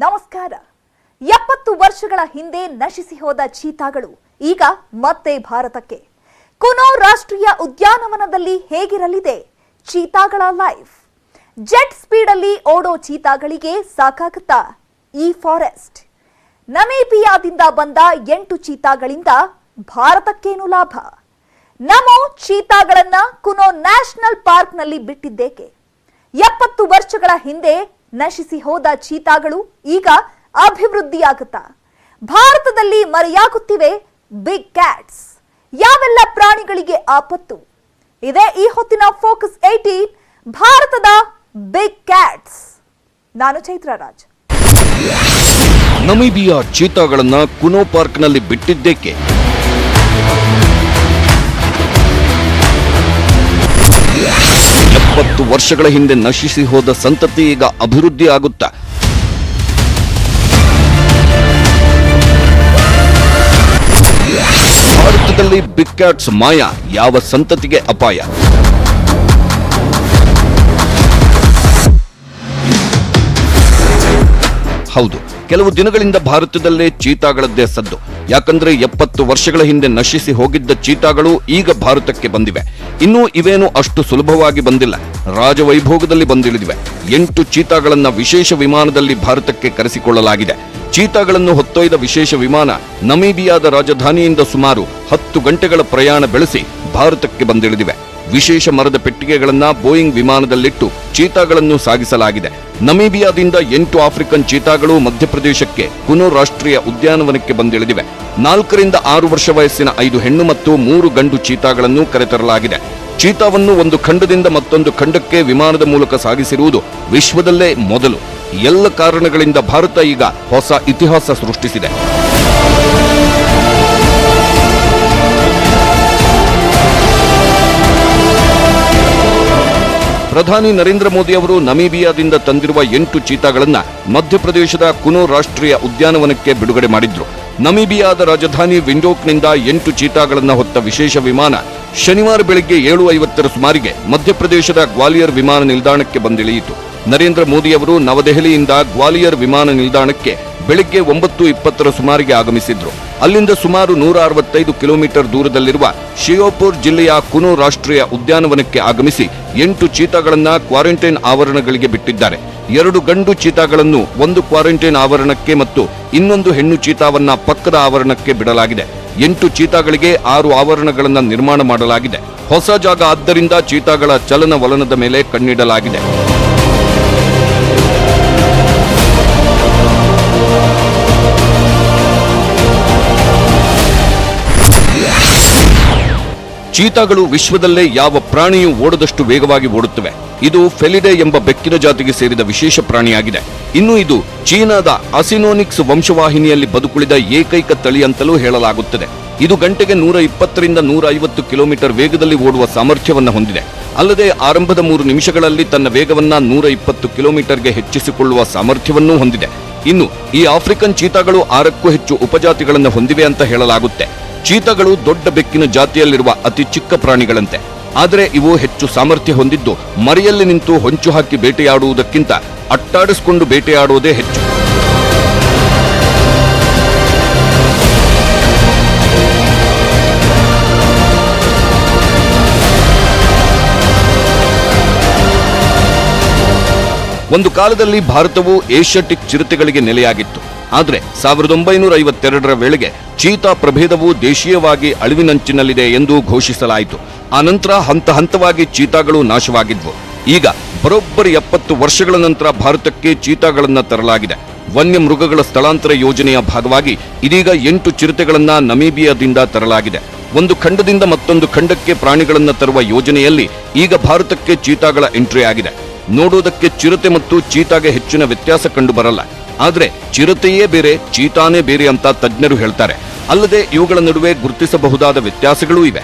ನಮಸ್ಕಾರ. 70 ವರ್ಷಗಳ ಹಿಂದೆ ನಶಿಸಿ ಹೋದ ಚೀತಾಗಳು ಈಗ ಮತ್ತೆ ಭಾರತಕ್ಕೆ. ಕುನೋ ರಾಷ್ಟ್ರೀಯ ಉದ್ಯಾನವನದಲ್ಲಿ ಹೇಗಿರಲಿದೆ ಚೀತಾಗಳ ಲೈಫ್? ಜೆಟ್ ಸ್ಪೀಡ್ ಅಲ್ಲಿ ಓಡೋ ಚೀತಾಗಳಿಗೆ ಸಾಕಾಗುತ್ತಾ ಈ ಫಾರೆಸ್ಟ್? ನಮೀಬಿಯಾದಿಂದ ಬಂದ 8 ಚೀತಾಗಳಿಂದ ಭಾರತಕ್ಕೇನು ಲಾಭ? ನಮೋ ಚೀತಾಗಳನ್ನ ಕುನೋ ನ್ಯಾಷನಲ್ ಪಾರ್ಕ್ ನಲ್ಲಿ ಬಿಟ್ಟಿದ್ದೇಕೆ? 70 ವರ್ಷಗಳ ಹಿಂದೆ ನಶಿಸಿ ಹೋದ ಚೀತಾಗಳು ಈಗ ಅಭಿವೃದ್ಧಿಯಾಗುತ್ತಾ? ಭಾರತದಲ್ಲಿ ಮರೆಯಾಗುತ್ತಿವೆ ಬಿಗ್ ಕ್ಯಾಟ್ಸ್. ಯಾವೆಲ್ಲ ಪ್ರಾಣಿಗಳಿಗೆ ಆಪತ್ತು? ಇದೇ ಈ ಹೊತ್ತಿನ ಫೋಕಸ್ 18 ಭಾರತದ ಬಿಗ್ ಕ್ಯಾಟ್ಸ್. ನಾನು ಚೈತ್ರ ರಾಜ್. ನಮೀಬಿಯಾ ಚೀತಾಗಳನ್ನ ಕುನೋ ಪಾರ್ಕ್ನಲ್ಲಿ ಬಿಟ್ಟಿದ್ದೇಕೆ? ಎಪ್ಪತ್ತು ವರ್ಷಗಳ ಹಿಂದೆ ನಶಿಸಿ ಹೋದ ಸಂತತಿ ಈಗ ಅಭಿವೃದ್ಧಿ ಆಗುತ್ತಾ? ಭಾರತದಲ್ಲಿ ಬಿಗ್ ಕ್ಯಾಟ್ಸ್ ಮಾಯ, ಯಾವ ಸಂತತಿಗೆ ಅಪಾಯ? ಹೌದು, ಕೆಲವು ದಿನಗಳಿಂದ ಭಾರತದಲ್ಲೇ ಚೀತಾಗಳದ್ದೇ ಸದ್ದು. ಯಾಕಂದ್ರೆ 70 ವರ್ಷಗಳ ಹಿಂದೆ ನಶಿಸಿ ಹೋಗಿದ್ದ ಚೀತಾಗಳು ಈಗ ಭಾರತಕ್ಕೆ ಬಂದಿವೆ. ಇನ್ನೂ ಇವೇನು ಅಷ್ಟು ಸುಲಭವಾಗಿ ಬಂದಿಲ್ಲ, ರಾಜವೈಭೋಗದಲ್ಲಿ ಬಂದಿಳಿದಿವೆ. 8 ಚೀತಾಗಳನ್ನ ವಿಶೇಷ ವಿಮಾನದಲ್ಲಿ ಭಾರತಕ್ಕೆ ಕರೆಸಿಕೊಳ್ಳಲಾಗಿದೆ. ಚೀತಾಗಳನ್ನು ಹೊತ್ತೊಯ್ದ ವಿಶೇಷ ವಿಮಾನ ನಮೀಬಿಯಾದ ರಾಜಧಾನಿಯಿಂದ ಸುಮಾರು 10 ಗಂಟೆಗಳ ಪ್ರಯಾಣ ಬೆಳೆಸಿ ಭಾರತಕ್ಕೆ ಬಂದಿಳಿದಿವೆ. ವಿಶೇಷ ಮರದ ಪೆಟ್ಟಿಗೆಗಳನ್ನ ಬೋಯಿಂಗ್ ವಿಮಾನದಲ್ಲಿಟ್ಟು ಚೀತಾಗಳನ್ನು ಸಾಗಿಸಲಾಗಿದೆ. ನಮೀಬಿಯಾದಿಂದ 8 ಆಫ್ರಿಕನ್ ಚೀತಾಗಳು ಮಧ್ಯಪ್ರದೇಶಕ್ಕೆ ಕುನೋ ರಾಷ್ಟ್ರೀಯ ಉದ್ಯಾನವನಕ್ಕೆ ಬಂದಿಳಿದಿವೆ. 4 ರಿಂದ 6 ವರ್ಷ ವಯಸ್ಸಿನ 5 ಹೆಣ್ಣು ಮತ್ತು 3 ಗಂಡು ಚೀತಾಗಳನ್ನು ಕರೆತರಲಾಗಿದೆ. ಚೀತಾವನ್ನು ಒಂದು ಖಂಡದಿಂದ ಮತ್ತೊಂದು ಖಂಡಕ್ಕೆ ವಿಮಾನದ ಮೂಲಕ ಸಾಗಿಸಿರುವುದು ವಿಶ್ವದಲ್ಲೇ ಮೊದಲು. ಎಲ್ಲ ಕಾರಣಗಳಿಂದ ಭಾರತ ಈಗ ಹೊಸ ಇತಿಹಾಸ ಸೃಷ್ಟಿಸಿದೆ. ಪ್ರಧಾನಿ ನರೇಂದ್ರ ಮೋದಿ ಅವರು ನಮೀಬಿಯಾದಿಂದ ತಂದಿರುವ 8 ಚೀತಾಗಳನ್ನ ಮಧ್ಯಪ್ರದೇಶದ ಕುನೋ ರಾಷ್ಟ್ರೀಯ ಉದ್ಯಾನವನಕ್ಕೆ ಬಿಡುಗಡೆ ಮಾಡಿದ್ರು. ನಮೀಬಿಯಾದ ರಾಜಧಾನಿ ವಿಂಡೋಕ್ನಿಂದ 8 ಚೀತಾಗಳನ್ನ ಹೊತ್ತ ವಿಶೇಷ ವಿಮಾನ ಶನಿವಾರ ಬೆಳಗ್ಗೆ 7:50 ಸುಮಾರಿಗೆ ಮಧ್ಯಪ್ರದೇಶದ ಗ್ವಾಲಿಯರ್ ವಿಮಾನ ನಿಲ್ದಾಣಕ್ಕೆ ಬಂದಿಳಿಯಿತು. ನರೇಂದ್ರ ಮೋದಿ ಅವರು ನವದೆಹಲಿಯಿಂದ ಗ್ವಾಲಿಯರ್ ವಿಮಾನ ನಿಲ್ದಾಣಕ್ಕೆ ಬೆಳಗ್ಗೆ 9:20 ಸುಮಾರಿಗೆ ಆಗಮಿಸಿದ್ರು. ಅಲ್ಲಿಂದ ಸುಮಾರು 165 ಕಿಲೋಮೀಟರ್ ದೂರದಲ್ಲಿರುವ ಶಿಯೋಪುರ್ ಜಿಲ್ಲೆಯ ಕುನೋ ರಾಷ್ಟ್ರೀಯ ಉದ್ಯಾನವನಕ್ಕೆ ಆಗಮಿಸಿ 8 ಚೀತಾಗಳನ್ನ ಕ್ವಾರಂಟೈನ್ ಆವರಣಗಳಿಗೆ ಬಿಟ್ಟಿದ್ದಾರೆ. 2 ಗಂಡು ಚೀತಾಗಳನ್ನು ಒಂದು ಕ್ವಾರಂಟೈನ್ ಆವರಣಕ್ಕೆ ಮತ್ತು ಇನ್ನೊಂದು ಹೆಣ್ಣು ಚೀತಾವನ್ನ ಪಕ್ಕದ ಆವರಣಕ್ಕೆ ಬಿಡಲಾಗಿದೆ. 8 ಚೀತಾಗಳಿಗೆ 6 ಆವರಣಗಳನ್ನ ನಿರ್ಮಾಣ ಮಾಡಲಾಗಿದೆ. ಹೊಸ ಜಾಗ ಆದ್ದರಿಂದ ಚೀತಾಗಳ ಚಲನವಲನದ ಮೇಲೆ ಕಣ್ಣಿಡಲಾಗಿದೆ. ಚೀತಾಗಳು ವಿಶ್ವದಲ್ಲೇ ಯಾವ ಪ್ರಾಣಿಯೂ ಓಡದಷ್ಟು ವೇಗವಾಗಿ ಓಡುತ್ತವೆ. ಇದು ಫೆಲಿಡೆ ಎಂಬ ಬೆಕ್ಕಿನ ಜಾತಿಗೆ ಸೇರಿದ ವಿಶೇಷ ಪ್ರಾಣಿಯಾಗಿದೆ. ಇನ್ನು ಇದು ಚೀನಾದ ಅಸಿನೋನಿಕ್ಸ್ ವಂಶವಾಹಿನಿಯಲ್ಲಿ ಬದುಕುಳಿದ ಏಕೈಕ ತಳಿ ಅಂತಲೂ ಹೇಳಲಾಗುತ್ತದೆ. ಇದು ಗಂಟೆಗೆ 120 ರಿಂದ 150 ಕಿಲೋಮೀಟರ್ ವೇಗದಲ್ಲಿ ಓಡುವ ಸಾಮರ್ಥ್ಯವನ್ನ ಹೊಂದಿದೆ. ಅಲ್ಲದೆ ಆರಂಭದ 3 ನಿಮಿಷಗಳಲ್ಲಿ ತನ್ನ ವೇಗವನ್ನ 120 ಕಿಲೋಮೀಟರ್ಗೆ ಹೆಚ್ಚಿಸಿಕೊಳ್ಳುವ ಸಾಮರ್ಥ್ಯವನ್ನೂ ಹೊಂದಿದೆ. ಇನ್ನು ಈ ಆಫ್ರಿಕನ್ ಚೀತಾಗಳು 6ಕ್ಕೂ ಹೆಚ್ಚು ಉಪಜಾತಿಗಳನ್ನು ಹೊಂದಿವೆ ಅಂತ ಹೇಳಲಾಗುತ್ತೆ. ಚೀತಾಗಳು ದೊಡ್ಡ ಬೆಕ್ಕಿನ ಜಾತಿಯಲ್ಲಿರುವ ಅತಿ ಚಿಕ್ಕ ಪ್ರಾಣಿಗಳಂತೆ. ಆದರೆ ಇವು ಹೆಚ್ಚು ಸಾಮರ್ಥ್ಯ ಹೊಂದಿದ್ದು ಮರೆಯಲ್ಲಿ ನಿಂತು ಹೊಂಚು ಹಾಕಿ ಬೇಟೆಯಾಡುವುದಕ್ಕಿಂತ ಅಟ್ಟಾಡಿಸಿಕೊಂಡು ಬೇಟೆಯಾಡುವುದೇ ಹೆಚ್ಚು. ಒಂದು ಕಾಲದಲ್ಲಿ ಭಾರತವು ಏಷ್ಯಾಟಿಕ್ ಚಿರತೆಗಳಿಗೆ ನೆಲೆಯಾಗಿತ್ತು. ಆದರೆ 1952ರ ವೇಳೆಗೆ ಚೀತಾ ಪ್ರಭೇದವು ದೇಶೀಯವಾಗಿ ಅಳಿವಿನಂಚಿನಲ್ಲಿದೆ ಎಂದು ಘೋಷಿಸಲಾಯಿತು. ಆನಂತರ ಹಂತ ಹಂತವಾಗಿ ಚೀತಾಗಳು ನಾಶವಾಗಿದ್ವು. ಈಗ ಬರೋಬ್ಬರಿ 70 ವರ್ಷಗಳ ನಂತರ ಭಾರತಕ್ಕೆ ಚೀತಾಗಳನ್ನ ತರಲಾಗಿದೆ. ವನ್ಯ ಮೃಗಗಳ ಸ್ಥಳಾಂತರ ಯೋಜನೆಯ ಭಾಗವಾಗಿ ಇದೀಗ 8 ಚಿರತೆಗಳನ್ನ ನಮೀಬಿಯಾದಿಂದ ತರಲಾಗಿದೆ. ಒಂದು ಖಂಡದಿಂದ ಮತ್ತೊಂದು ಖಂಡಕ್ಕೆ ಪ್ರಾಣಿಗಳನ್ನ ತರುವ ಯೋಜನೆಯಲ್ಲಿ ಈಗ ಭಾರತಕ್ಕೆ ಚೀತಾಗಳ ಎಂಟ್ರಿ ಆಗಿದೆ. ನೋಡೋದಕ್ಕೆ ಚಿರತೆ ಮತ್ತು ಚೀತಾಗೆ ಹೆಚ್ಚಿನ ವ್ಯತ್ಯಾಸ ಕಂಡು ಬರಲ್ಲ. ಆದ್ರೆ ಚಿರತೆಯೇ ಬೇರೆ, ಚೀತಾನೇ ಬೇರೆ ಅಂತ ತಜ್ಞರು ಹೇಳ್ತಾರೆ. ಅಲ್ಲದೆ ಇವುಗಳ ನಡುವೆ ಗುರುತಿಸಬಹುದಾದ ವ್ಯತ್ಯಾಸಗಳೂ ಇವೆ.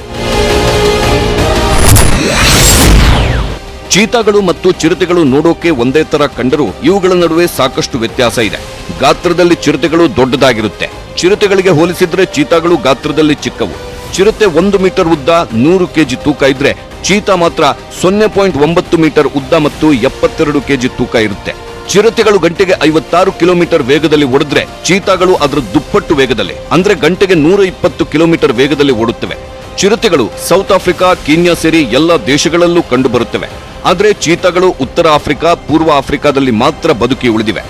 ಚೀತಾಗಳು ಮತ್ತು ಚಿರತೆಗಳು ನೋಡೋಕೆ ಒಂದೇ ತರ ಕಂಡರೂ ಇವುಗಳ ನಡುವೆ ಸಾಕಷ್ಟು ವ್ಯತ್ಯಾಸ ಇದೆ. ಗಾತ್ರದಲ್ಲಿ ಚಿರತೆಗಳು ದೊಡ್ಡದಾಗಿರುತ್ತೆ. ಚಿರತೆಗಳಿಗೆ ಹೋಲಿಸಿದ್ರೆ ಚೀತಾಗಳು ಗಾತ್ರದಲ್ಲಿ ಚಿಕ್ಕವು. ಚಿರತೆ 1 ಮೀಟರ್ ಉದ್ದ, 100 ಕೆಜಿ ತೂಕ ಇದ್ರೆ ಚೀತಾ ಮಾತ್ರ 0.9 ಮೀಟರ್ ಉದ್ದ ಮತ್ತು 72 ಕೆಜಿ ತೂಕ ಇರುತ್ತೆ. ಚಿರತೆಗಳು ಗಂಟೆಗೆ 56 ಕಿಲೋಮೀಟರ್ ವೇಗದಲ್ಲಿ ಓಡಿದ್ರೆ ಚೀತಾಗಳು ಅದರ ದುಪ್ಪಟ್ಟು ವೇಗದಲ್ಲಿ ಅಂದ್ರೆ ಗಂಟೆಗೆ 120 ಕಿಲೋಮೀಟರ್ ವೇಗದಲ್ಲಿ ಓಡುತ್ತವೆ. ಚಿರತೆಗಳು ಸೌತ್ ಆಫ್ರಿಕಾ, ಕೀನ್ಯಾ ಸೇರಿ ಎಲ್ಲ ದೇಶಗಳಲ್ಲೂ ಕಂಡುಬರುತ್ತವೆ. ಆದರೆ ಚೀತಾಗಳು ಉತ್ತರ ಆಫ್ರಿಕಾ, ಪೂರ್ವ ಆಫ್ರಿಕಾದಲ್ಲಿ ಮಾತ್ರ ಬದುಕಿ ಉಳಿದಿವೆ.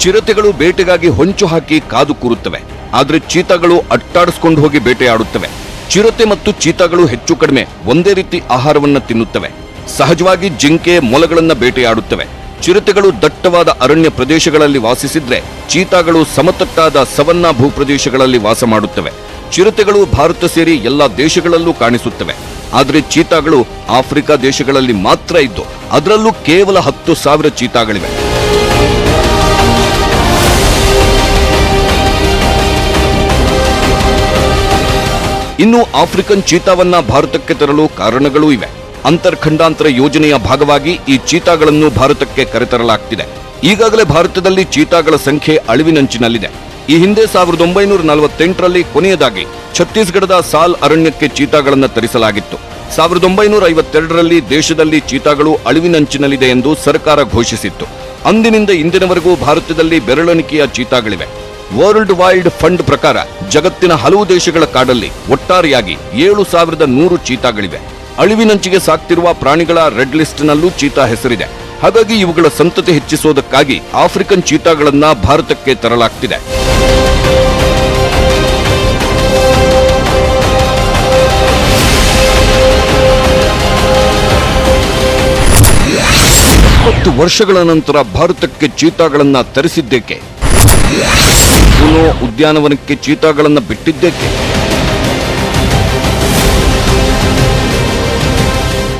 ಚಿರತೆಗಳು ಬೇಟೆಗಾಗಿ ಹೊಂಚು ಹಾಕಿ ಕಾದು ಕೂರುತ್ತವೆ. ಆದರೆ ಚೀತಾಗಳು ಅಟ್ಟಾಡಿಸ್ಕೊಂಡು ಹೋಗಿ ಬೇಟೆಯಾಡುತ್ತವೆ. ಚಿರತೆ ಮತ್ತು ಚೀತಾಗಳು ಹೆಚ್ಚು ಕಡಿಮೆ ಒಂದೇ ರೀತಿ ಆಹಾರವನ್ನ ತಿನ್ನುತ್ತವೆ. ಸಹಜವಾಗಿ ಜಿಂಕೆ, ಮೊಲಗಳನ್ನ ಬೇಟೆಯಾಡುತ್ತವೆ. ಚಿರತೆಗಳು ದಟ್ಟವಾದ ಅರಣ್ಯ ಪ್ರದೇಶಗಳಲ್ಲಿ ವಾಸಿಸಿದ್ರೆ ಚೀತಾಗಳು ಸಮತಟ್ಟಾದ ಸವನ್ನಾ ಭೂಪ್ರದೇಶಗಳಲ್ಲಿ ವಾಸ ಮಾಡುತ್ತವೆ. ಚಿರತೆಗಳು ಭಾರತ ಸೇರಿ ಎಲ್ಲಾ ದೇಶಗಳಲ್ಲೂ ಕಾಣಿಸುತ್ತವೆ. ಆದರೆ ಚೀತಾಗಳು ಆಫ್ರಿಕಾ ದೇಶಗಳಲ್ಲಿ ಮಾತ್ರ ಇದ್ದು ಅದರಲ್ಲೂ ಕೇವಲ 10,000 ಚೀತಾಗಳಿವೆ. ಇನ್ನು ಆಫ್ರಿಕನ್ ಚೀತಾವನ್ನ ಭಾರತಕ್ಕೆ ತರಲು ಕಾರಣಗಳೂ ಇವೆ. ಅಂತರ್ಖಂಡಾಂತರ ಯೋಜನೆಯ ಭಾಗವಾಗಿ ಈ ಚೀತಾಗಳನ್ನು ಭಾರತಕ್ಕೆ ಕರೆತರಲಾಗ್ತಿದೆ. ಈಗಾಗಲೇ ಭಾರತದಲ್ಲಿ ಚೀತಾಗಳ ಸಂಖ್ಯೆ ಅಳಿವಿನಂಚಿನಲ್ಲಿದೆ. ಈ ಹಿಂದೆ 1948ರಲ್ಲಿ ಕೊನೆಯದಾಗಿ ಛತ್ತೀಸ್ಗಢದ ಸಾಲ್ ಅರಣ್ಯಕ್ಕೆ ಚೀತಾಗಳನ್ನು ತರಿಸಲಾಗಿತ್ತು. 1952ರಲ್ಲಿ ದೇಶದಲ್ಲಿ ಚೀತಾಗಳು ಅಳಿವಿನಂಚಿನಲ್ಲಿದೆ ಎಂದು ಸರ್ಕಾರ ಘೋಷಿಸಿತ್ತು. ಅಂದಿನಿಂದ ಇಂದಿನವರೆಗೂ ಭಾರತದಲ್ಲಿ ಬೆರಳೆಣಿಕೆಯ ಚೀತಾಗಳಿವೆ. ವರ್ಲ್ಡ್ ವೈಲ್ಡ್ ಫಂಡ್ ಪ್ರಕಾರ ಜಗತ್ತಿನ ಹಲವು ದೇಶಗಳ ಕಾಡಲ್ಲಿ ಒಟ್ಟಾರೆಯಾಗಿ 7,100 ಚೀತಾಗಳಿವೆ. ಅಳಿವಿನಂಚಿಗೆ ಸಾಕ್ತಿರುವ ಪ್ರಾಣಿಗಳ ರೆಡ್ ಲಿಸ್ಟ್ನಲ್ಲೂ ಚೀತಾ ಹೆಸರಿದೆ. ಹಾಗಾಗಿ ಇವುಗಳ ಸಂತತಿ ಹೆಚ್ಚಿಸುವುದಕ್ಕಾಗಿ ಆಫ್ರಿಕನ್ ಚೀತಾಗಳನ್ನ ಭಾರತಕ್ಕೆ ತರಲಾಗ್ತಿದೆ. ವರ್ಷಗಳ ನಂತರ ಭಾರತಕ್ಕೆ ಚೀತಾಗಳನ್ನ ತರಿಸಿದ್ದೇಕೆ? ಕುನೋ ಉದ್ಯಾನವನಕ್ಕೆ ಚೀತಾಗಳನ್ನ ಬಿಟ್ಟಿದ್ದೇಕೆ?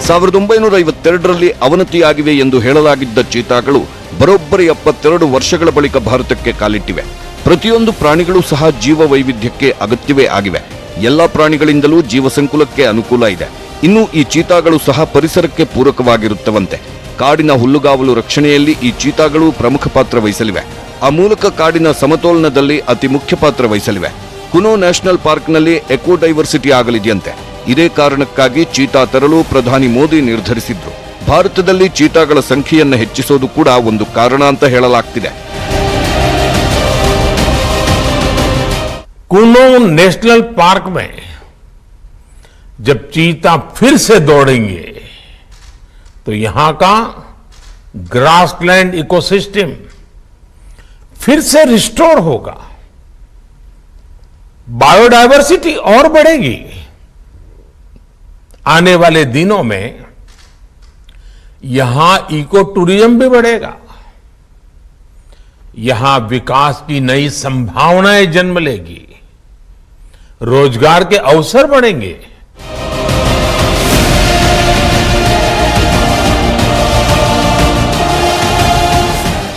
1952ರಲ್ಲಿ ಅವನತಿಯಾಗಿವೆ ಎಂದು ಹೇಳಲಾಗಿದ್ದ ಚೀತಾಗಳು ಬರೋಬ್ಬರಿ 72 ವರ್ಷಗಳ ಬಳಿಕ ಭಾರತಕ್ಕೆ ಕಾಲಿಟ್ಟಿವೆ. ಪ್ರತಿಯೊಂದು ಪ್ರಾಣಿಗಳು ಸಹ ಜೀವ ವೈವಿಧ್ಯಕ್ಕೆ ಅಗತ್ಯವೇ ಆಗಿವೆ. ಎಲ್ಲಾ ಪ್ರಾಣಿಗಳಿಂದಲೂ ಜೀವಸಂಕುಲಕ್ಕೆ ಅನುಕೂಲ ಇದೆ. ಇನ್ನು ಈ ಚೀತಾಗಳು ಸಹ ಪರಿಸರಕ್ಕೆ ಪೂರಕವಾಗಿರುತ್ತವಂತೆ. ಕಾಡಿನ ಹುಲ್ಲುಗಾವಲು ರಕ್ಷಣೆಯಲ್ಲಿ ಈ ಚೀತಾಗಳು ಪ್ರಮುಖ ಪಾತ್ರ ವಹಿಸಲಿವೆ. ಆ ಮೂಲಕ ಕಾಡಿನ ಸಮತೋಲನದಲ್ಲಿ ಅತಿ ಮುಖ್ಯ ಪಾತ್ರ ವಹಿಸಲಿವೆ. ಕುನೋ ನ್ಯಾಷನಲ್ ಪಾರ್ಕ್ನಲ್ಲಿ ಎಕೋ ಡೈವರ್ಸಿಟಿ ಆಗಲಿದೆಯಂತೆ. ಇದೇ ಕಾರಣಕ್ಕಾಗಿ ಚೀತಾ ತರಲು ಪ್ರಧಾನಿ ಮೋದಿ ನಿರ್ಧರಿಸಿದ್ರು. ಭಾರತದಲ್ಲಿ ಚೀತಾಗಳ ಸಂಖ್ಯೆಯನ್ನು ಹೆಚ್ಚಿಸೋದು ಕೂಡ ಒಂದು ಕಾರಣ ಅಂತ ಹೇಳಲಾಗ್ತಿದೆ. कुनो नेशनल पार्क में जब चीता फिर से दौड़ेंगे तो यहां का ग्रासलैंड इकोसिस्टम फिर से रिस्टोर होगा, बायोडायवर्सिटी और बढ़ेगी. आने वाले दिनों में यहां इको टूरिज्म भी बढ़ेगा. यहां विकास की नई संभावनाएं जन्म लेगी, रोजगार के अवसर बढ़ेंगे.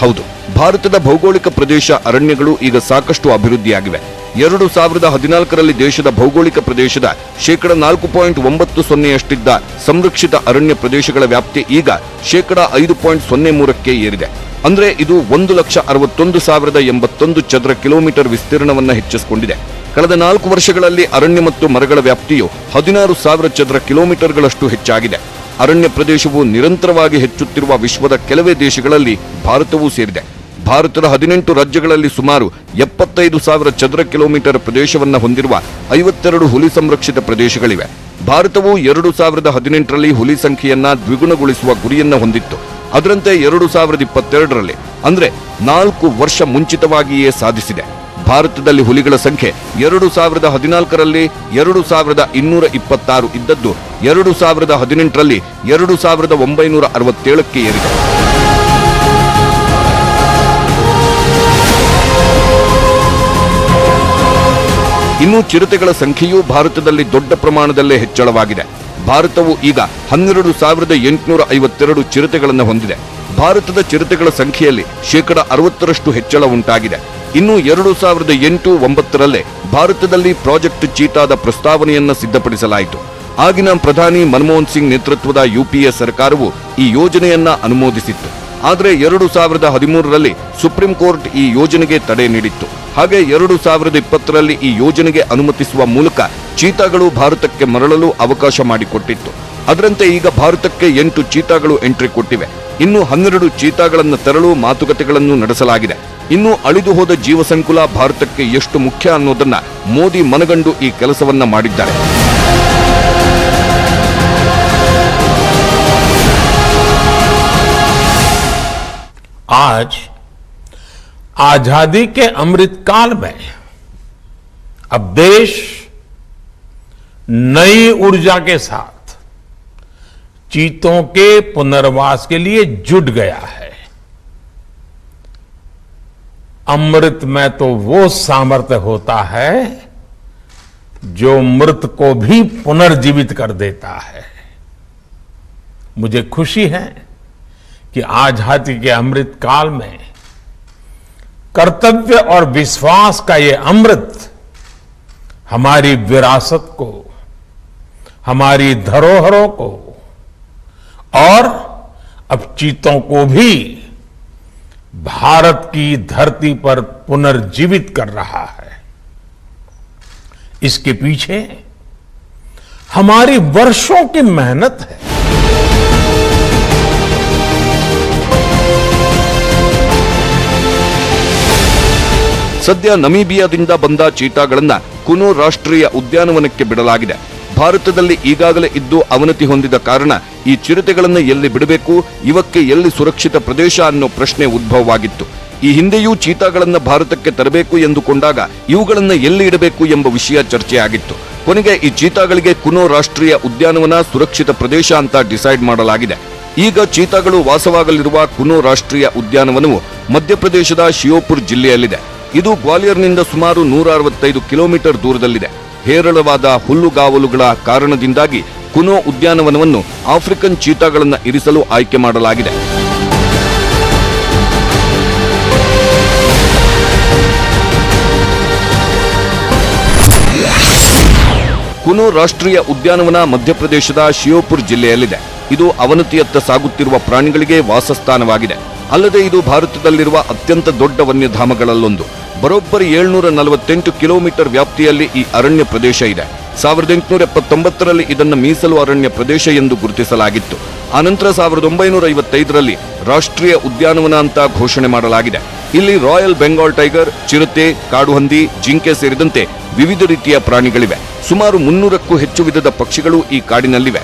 ಹೌದು, ಭಾರತದ ಭೌಗೋಳಿಕ ಪ್ರದೇಶ ಅರಣ್ಯಗಳು ಈಗ ಸಾಕಷ್ಟು ಅಭಿವೃದ್ಧಿಯಾಗಿವೆ. 2014ರಲ್ಲಿ ದೇಶದ ಭೌಗೋಳಿಕ ಪ್ರದೇಶದ 4.90% ಸಂರಕ್ಷಿತ ಅರಣ್ಯ ಪ್ರದೇಶಗಳ ವ್ಯಾಪ್ತಿ ಈಗ 5.03% ಏರಿದೆ. ಅಂದ್ರೆ ಇದು 1,61,081 ಚದರ ಕಿಲೋಮೀಟರ್ ವಿಸ್ತೀರ್ಣವನ್ನ ಹೆಚ್ಚಿಸಿಕೊಂಡಿದೆ. ಕಳೆದ 4 ವರ್ಷಗಳಲ್ಲಿ ಅರಣ್ಯ ಮತ್ತು ಮರಗಳ ವ್ಯಾಪ್ತಿಯು 16,000 ಚದರ ಕಿಲೋಮೀಟರ್ಗಳಷ್ಟು ಹೆಚ್ಚಾಗಿದೆ. ಅರಣ್ಯ ಪ್ರದೇಶವು ನಿರಂತರವಾಗಿ ಹೆಚ್ಚುತ್ತಿರುವ ವಿಶ್ವದ ಕೆಲವೇ ದೇಶಗಳಲ್ಲಿ ಭಾರತವೂ ಸೇರಿದೆ. ಭಾರತದ 18 ರಾಜ್ಯಗಳಲ್ಲಿ ಸುಮಾರು 75,000 ಚದರ ಕಿಲೋಮೀಟರ್ ಪ್ರದೇಶವನ್ನು ಹೊಂದಿರುವ 52 ಹುಲಿ ಸಂರಕ್ಷಿತ ಪ್ರದೇಶಗಳಿವೆ. ಭಾರತವು 2018ರಲ್ಲಿ ಹುಲಿ ಸಂಖ್ಯೆಯನ್ನ ದ್ವಿಗುಣಗೊಳಿಸುವ ಗುರಿಯನ್ನ ಹೊಂದಿತ್ತು. ಅದರಂತೆ 2022ರಲ್ಲಿ ಅಂದ್ರೆ 4 ವರ್ಷ ಮುಂಚಿತವಾಗಿಯೇ ಸಾಧಿಸಿದೆ. ಭಾರತದಲ್ಲಿ ಹುಲಿಗಳ ಸಂಖ್ಯೆ 2014ರಲ್ಲಿ 2,226 ಇದ್ದದ್ದು 2018ರಲ್ಲಿ 2,967ಕ್ಕೆ ಏರಿದೆ. ಇನ್ನು ಚಿರತೆಗಳ ಸಂಖ್ಯೆಯೂ ಭಾರತದಲ್ಲಿ ದೊಡ್ಡ ಪ್ರಮಾಣದಲ್ಲೇ ಹೆಚ್ಚಳವಾಗಿದೆ. ಭಾರತವು ಈಗ 12,852 ಚಿರತೆಗಳನ್ನು ಹೊಂದಿದೆ. ಭಾರತದ ಚಿರತೆಗಳ ಸಂಖ್ಯೆಯಲ್ಲಿ 60% ಹೆಚ್ಚಳ ಉಂಟಾಗಿದೆ. ಇನ್ನು 2008-09ರಲ್ಲೇ ಭಾರತದಲ್ಲಿ ಪ್ರಾಜೆಕ್ಟ್ ಚೀತಾದ ಪ್ರಸ್ತಾವನೆಯನ್ನ ಸಿದ್ಧಪಡಿಸಲಾಯಿತು. ಆಗಿನ ಪ್ರಧಾನಿ ಮನಮೋಹನ್ ಸಿಂಗ್ ನೇತೃತ್ವದ ಯುಪಿಎ ಸರ್ಕಾರವು ಈ ಯೋಜನೆಯನ್ನ ಅನುಮೋದಿಸಿತ್ತು. ಆದರೆ 2013ರಲ್ಲಿ ಸುಪ್ರೀಂ ಕೋರ್ಟ್ ಈ ಯೋಜನೆಗೆ ತಡೆ ನೀಡಿತ್ತು. ಹಾಗೆ 2020ರಲ್ಲಿ ಈ ಯೋಜನೆಗೆ ಅನುಮತಿಸುವ ಮೂಲಕ ಚೀತಾಗಳು ಭಾರತಕ್ಕೆ ಮರಳಲು ಅವಕಾಶ ಮಾಡಿಕೊಟ್ಟಿತ್ತು. ಅದರಂತೆ ಈಗ ಭಾರತಕ್ಕೆ 8 ಚೀತಾಗಳು ಎಂಟ್ರಿ ಕೊಟ್ಟಿವೆ. ಇನ್ನು 12 ಚೀತಾಗಳನ್ನು ತರಲು ಮಾತುಕತೆಗಳನ್ನು ನಡೆಸಲಾಗಿದೆ. ಇನ್ನು ಅಳಿದು ಹೋದ ಜೀವಸಂಕುಲ ಭಾರತಕ್ಕೆ ಎಷ್ಟು ಮುಖ್ಯ ಅನ್ನೋದನ್ನ ಮೋದಿ ಮನಗಂಡು ಈ ಕೆಲಸವನ್ನ ಮಾಡಿದ್ದಾರೆ. आज आजादी के अमृत काल में अब देश नई ऊर्जा के साथ चीतों के पुनर्वास के लिए जुट गया है. अमृत में तो वो सामर्थ्य होता है जो मृत को भी पुनर्जीवित कर देता है. मुझे खुशी है कि आजादी के अमृत काल में कर्तव्य और विश्वास का ये अमृत हमारी विरासत को, हमारी धरोहरों को और अब चीतों को भी भारत की धरती पर पुनर्जीवित कर रहा है. इसके पीछे हमारी वर्षों की मेहनत है. ಸದ್ಯ ನಮೀಬಿಯಾದಿಂದ ಬಂದ ಚೀತಾಗಳನ್ನ ಕುನೋ ರಾಷ್ಟ್ರೀಯ ಉದ್ಯಾನವನಕ್ಕೆ ಬಿಡಲಾಗಿದೆ. ಭಾರತದಲ್ಲಿ ಈಗಾಗಲೇ ಇದ್ದು ಅವನತಿ ಹೊಂದಿದ ಕಾರಣ ಈ ಚಿರತೆಗಳನ್ನು ಎಲ್ಲಿ ಬಿಡಬೇಕು, ಇವಕ್ಕೆ ಎಲ್ಲಿ ಸುರಕ್ಷಿತ ಪ್ರದೇಶ ಅನ್ನೋ ಪ್ರಶ್ನೆ ಉದ್ಭವವಾಗಿತ್ತು. ಈ ಹಿಂದೆಯೂ ಚೀತಾಗಳನ್ನ ಭಾರತಕ್ಕೆ ತರಬೇಕು ಎಂದುಕೊಂಡಾಗ ಇವುಗಳನ್ನ ಎಲ್ಲಿ ಇಡಬೇಕು ಎಂಬ ವಿಷಯ ಚರ್ಚೆಯಾಗಿತ್ತು. ಕೊನೆಗೆ ಈ ಚೀತಾಗಳಿಗೆ ಕುನೋ ರಾಷ್ಟ್ರೀಯ ಉದ್ಯಾನವನ ಸುರಕ್ಷಿತ ಪ್ರದೇಶ ಅಂತ ಡಿಸೈಡ್ ಮಾಡಲಾಗಿದೆ. ಈಗ ಚೀತಾಗಳು ವಾಸವಾಗಲಿರುವ ಕುನೋ ರಾಷ್ಟ್ರೀಯ ಉದ್ಯಾನವನವು ಮಧ್ಯಪ್ರದೇಶದ ಶಿಯೋಪುರ್ ಜಿಲ್ಲೆಯಲ್ಲಿದೆ. ಇದು ಗ್ವಾಲಿಯರ್ನಿಂದ ಸುಮಾರು 165 ಕಿಲೋಮೀಟರ್ ದೂರದಲ್ಲಿದೆ. ಹೇರಳವಾದ ಹುಲ್ಲುಗಾವಲುಗಳ ಕಾರಣದಿಂದಾಗಿ ಕುನೋ ಉದ್ಯಾನವನವನ್ನು ಆಫ್ರಿಕನ್ ಚೀತಾಗಳನ್ನು ಇರಿಸಲು ಆಯ್ಕೆ ಮಾಡಲಾಗಿದೆ. ಕುನೋ ರಾಷ್ಟ್ರೀಯ ಉದ್ಯಾನವನ ಮಧ್ಯಪ್ರದೇಶದ ಶಿಯೋಪುರ್ ಜಿಲ್ಲೆಯಲ್ಲಿದೆ. ಇದು ಅವನತಿಯತ್ತ ಸಾಗುತ್ತಿರುವ ಪ್ರಾಣಿಗಳಿಗೆ ವಾಸಸ್ಥಾನವಾಗಿದೆ. ಅಲ್ಲದೆ ಇದು ಭಾರತದಲ್ಲಿರುವ ಅತ್ಯಂತ ದೊಡ್ಡ ವನ್ಯಧಾಮಗಳಲ್ಲೊಂದು. ಬರೋಬ್ಬರಿ 748 ಕಿಲೋಮೀಟರ್ ವ್ಯಾಪ್ತಿಯಲ್ಲಿ ಈ ಅರಣ್ಯ ಪ್ರದೇಶ ಇದೆ. 1879ರಲ್ಲಿ ಇದನ್ನು ಮೀಸಲು ಅರಣ್ಯ ಪ್ರದೇಶ ಎಂದು ಗುರುತಿಸಲಾಗಿತ್ತು. ಆನಂತರ 1955ರಲ್ಲಿ ರಾಷ್ಟ್ರೀಯ ಉದ್ಯಾನವನ ಅಂತ ಘೋಷಣೆ ಮಾಡಲಾಗಿದೆ. ಇಲ್ಲಿ ರಾಯಲ್ ಬೆಂಗಾಲ್ ಟೈಗರ್, ಚಿರತೆ, ಕಾಡುಹಂದಿ, ಜಿಂಕೆ ಸೇರಿದಂತೆ ವಿವಿಧ ರೀತಿಯ ಪ್ರಾಣಿಗಳಿವೆ. ಸುಮಾರು 300ಕ್ಕೂ ಹೆಚ್ಚು ವಿಧದ ಪಕ್ಷಿಗಳು ಈ ಕಾಡಿನಲ್ಲಿವೆ.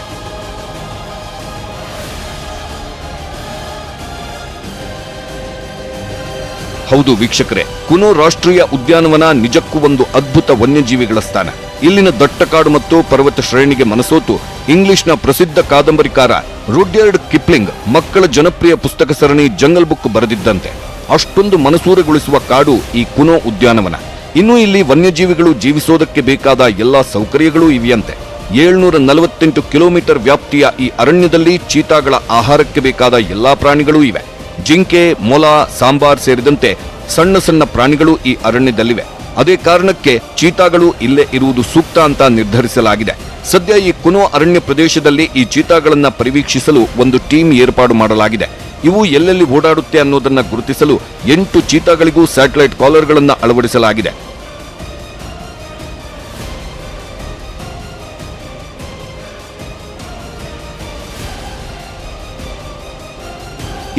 ಹೌದು ವೀಕ್ಷಕರೇ, ಕುನೋ ರಾಷ್ಟ್ರೀಯ ಉದ್ಯಾನವನ ನಿಜಕ್ಕೂ ಒಂದು ಅದ್ಭುತ ವನ್ಯಜೀವಿಗಳ ಸ್ಥಾನ. ಇಲ್ಲಿನ ದಟ್ಟಕಾಡು ಮತ್ತು ಪರ್ವತ ಶ್ರೇಣಿಗೆ ಮನಸೋತು ಇಂಗ್ಲಿಷ್ನ ಪ್ರಸಿದ್ಧ ಕಾದಂಬರಿಕಾರ ರುಡ್ಯಾರ್ಡ್ ಕಿಪ್ಲಿಂಗ್ ಮಕ್ಕಳ ಜನಪ್ರಿಯ ಪುಸ್ತಕ ಸರಣಿ ಜಂಗಲ್ ಬುಕ್ ಬರೆದಿದ್ದಂತೆ ಅಷ್ಟೊಂದು ಮನಸೂರೆಗೊಳಿಸುವ ಕಾಡು ಈ ಕುನೋ ಉದ್ಯಾನವನ. ಇನ್ನು ಇಲ್ಲಿ ವನ್ಯಜೀವಿಗಳು ಜೀವಿಸೋದಕ್ಕೆ ಬೇಕಾದ ಎಲ್ಲಾ ಸೌಕರ್ಯಗಳೂ ಇವೆಯಂತೆ. 748 ಕಿಲೋಮೀಟರ್ ವ್ಯಾಪ್ತಿಯ ಈ ಅರಣ್ಯದಲ್ಲಿ ಚೀತಾಗಳ ಆಹಾರಕ್ಕೆ ಬೇಕಾದ ಎಲ್ಲಾ ಪ್ರಾಣಿಗಳೂ ಇವೆ. ಜಿಂಕೆ, ಮೊಲ, ಸಾಂಬಾರ್ ಸೇರಿದಂತೆ ಸಣ್ಣ ಸಣ್ಣ ಪ್ರಾಣಿಗಳು ಈ ಅರಣ್ಯದಲ್ಲಿವೆ. ಅದೇ ಕಾರಣಕ್ಕೆ ಚೀತಾಗಳು ಇಲ್ಲೇ ಇರುವುದು ಸೂಕ್ತ ಅಂತ ನಿರ್ಧರಿಸಲಾಗಿದೆ. ಸದ್ಯ ಈ ಕುನೋ ಅರಣ್ಯ ಪ್ರದೇಶದಲ್ಲಿ ಈ ಚೀತಾಗಳನ್ನ ಪರಿವೀಕ್ಷಿಸಲು ಒಂದು ಟೀಮ್ ಏರ್ಪಾಡು ಮಾಡಲಾಗಿದೆ. ಇವು ಎಲ್ಲೆಲ್ಲಿ ಓಡಾಡುತ್ತೆ ಅನ್ನೋದನ್ನ ಗುರುತಿಸಲು 8 ಚೀತಾಗಳಿಗೂ ಸ್ಯಾಟಲೈಟ್ ಕಾಲರ್ಗಳನ್ನ ಅಳವಡಿಸಲಾಗಿದೆ.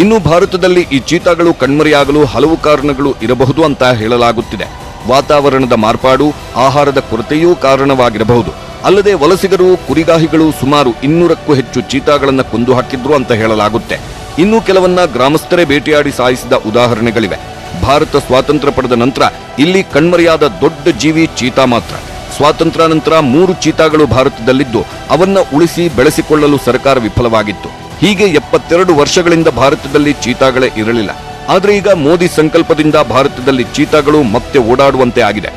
ಇನ್ನು ಭಾರತದಲ್ಲಿ ಈ ಚೀತಾಗಳು ಕಣ್ಮರೆಯಾಗಲು ಹಲವು ಕಾರಣಗಳು ಇರಬಹುದು ಅಂತ ಹೇಳಲಾಗುತ್ತಿದೆ. ವಾತಾವರಣದ ಮಾರ್ಪಾಡು, ಆಹಾರದ ಕೊರತೆಯೂ ಕಾರಣವಾಗಿರಬಹುದು. ಅಲ್ಲದೆ ವಲಸಿಗರು, ಕುರಿಗಾಹಿಗಳು ಸುಮಾರು 200ಕ್ಕೂ ಹೆಚ್ಚು ಚೀತಾಗಳನ್ನು ಕೊಂದು ಹಾಕಿದ್ರು ಅಂತ ಹೇಳಲಾಗುತ್ತೆ. ಇನ್ನು ಕೆಲವನ್ನ ಗ್ರಾಮಸ್ಥರೇ ಬೇಟೆಯಾಡಿ ಸಾಯಿಸಿದ ಉದಾಹರಣೆಗಳಿವೆ. ಭಾರತ ಸ್ವಾತಂತ್ರ್ಯ ಪಡೆದ ನಂತರ ಇಲ್ಲಿ ಕಣ್ಮರೆಯಾದ ದೊಡ್ಡ ಜೀವಿ ಚೀತಾ ಮಾತ್ರ. ಸ್ವಾತಂತ್ರ್ಯ ನಂತರ 3 ಚೀತಾಗಳು ಭಾರತದಲ್ಲಿದ್ದು ಅವನ್ನ ಉಳಿಸಿ ಬೆಳೆಸಿಕೊಳ್ಳಲು ಸರ್ಕಾರ ವಿಫಲವಾಗಿತ್ತು. ಹೀಗೆ 72 ವರ್ಷಗಳಿಂದ ಭಾರತದಲ್ಲಿ ಚೀತಾಗಳೇ ಇರಲಿಲ್ಲ. ಆದರೆ ಈಗ ಮೋದಿ ಸಂಕಲ್ಪದಿಂದ ಭಾರತದಲ್ಲಿ ಚೀತಾಗಳು ಮತ್ತೆ ಓಡಾಡುವಂತೆ ಆಗಿದೆ.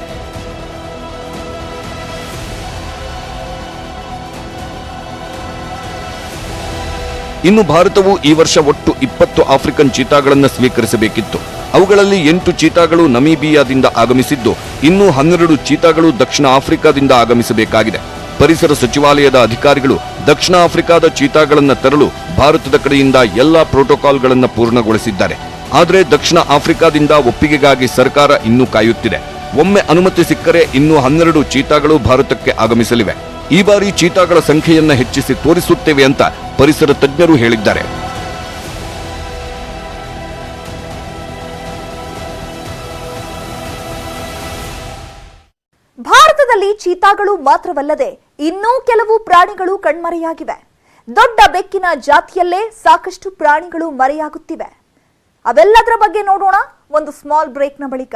ಇನ್ನು ಭಾರತವು ಈ ವರ್ಷ ಒಟ್ಟು 20 ಆಫ್ರಿಕನ್ ಚೀತಾಗಳನ್ನು ಸ್ವೀಕರಿಸಬೇಕಿತ್ತು. ಅವುಗಳಲ್ಲಿ 8 ಚೀತಾಗಳು ನಮೀಬಿಯಾದಿಂದ ಆಗಮಿಸಿದ್ದು, ಇನ್ನೂ 12 ಚೀತಾಗಳು ದಕ್ಷಿಣ ಆಫ್ರಿಕಾದಿಂದ ಆಗಮಿಸಬೇಕಾಗಿದೆ. ಪರಿಸರ ಸಚಿವಾಲಯದ ಅಧಿಕಾರಿಗಳು ದಕ್ಷಿಣ ಆಫ್ರಿಕಾದ ಚೀತಾಗಳನ್ನು ತರಲು ಭಾರತದ ಕಡೆಯಿಂದ ಎಲ್ಲಾ ಪ್ರೋಟೋಕಾಲ್ಗಳನ್ನು ಪೂರ್ಣಗೊಳಿಸಿದ್ದಾರೆ. ಆದರೆ ದಕ್ಷಿಣ ಆಫ್ರಿಕಾದಿಂದ ಒಪ್ಪಿಗೆಗಾಗಿ ಸರ್ಕಾರ ಇನ್ನೂ ಕಾಯುತ್ತಿದೆ. ಒಮ್ಮೆ ಅನುಮತಿ ಸಿಕ್ಕರೆ ಇನ್ನೂ 12 ಚೀತಾಗಳು ಭಾರತಕ್ಕೆ ಆಗಮಿಸಲಿವೆ. ಈ ಬಾರಿ ಚೀತಾಗಳ ಸಂಖ್ಯೆಯನ್ನ ಹೆಚ್ಚಿಸಿ ತೋರಿಸುತ್ತೇವೆ ಅಂತ ಪರಿಸರ ತಜ್ಞರು ಹೇಳಿದ್ದಾರೆ. ಭಾರತದಲ್ಲಿ ಚೀತಾಗಳು ಮಾತ್ರವಲ್ಲದೆ ಇನ್ನೂ ಕೆಲವು ಪ್ರಾಣಿಗಳು ಕಣ್ಮರೆಯಾಗಿವೆ. ದೊಡ್ಡ ಬೆಕ್ಕಿನ ಜಾತಿಯಲ್ಲೇ ಸಾಕಷ್ಟು ಪ್ರಾಣಿಗಳು ಮರೆಯಾಗುತ್ತಿವೆ. ಅವೆಲ್ಲದರ ಬಗ್ಗೆ ನೋಡೋಣ ಒಂದು ಸ್ಮಾಲ್ ಬ್ರೇಕ್ನ ಬಳಿಕ.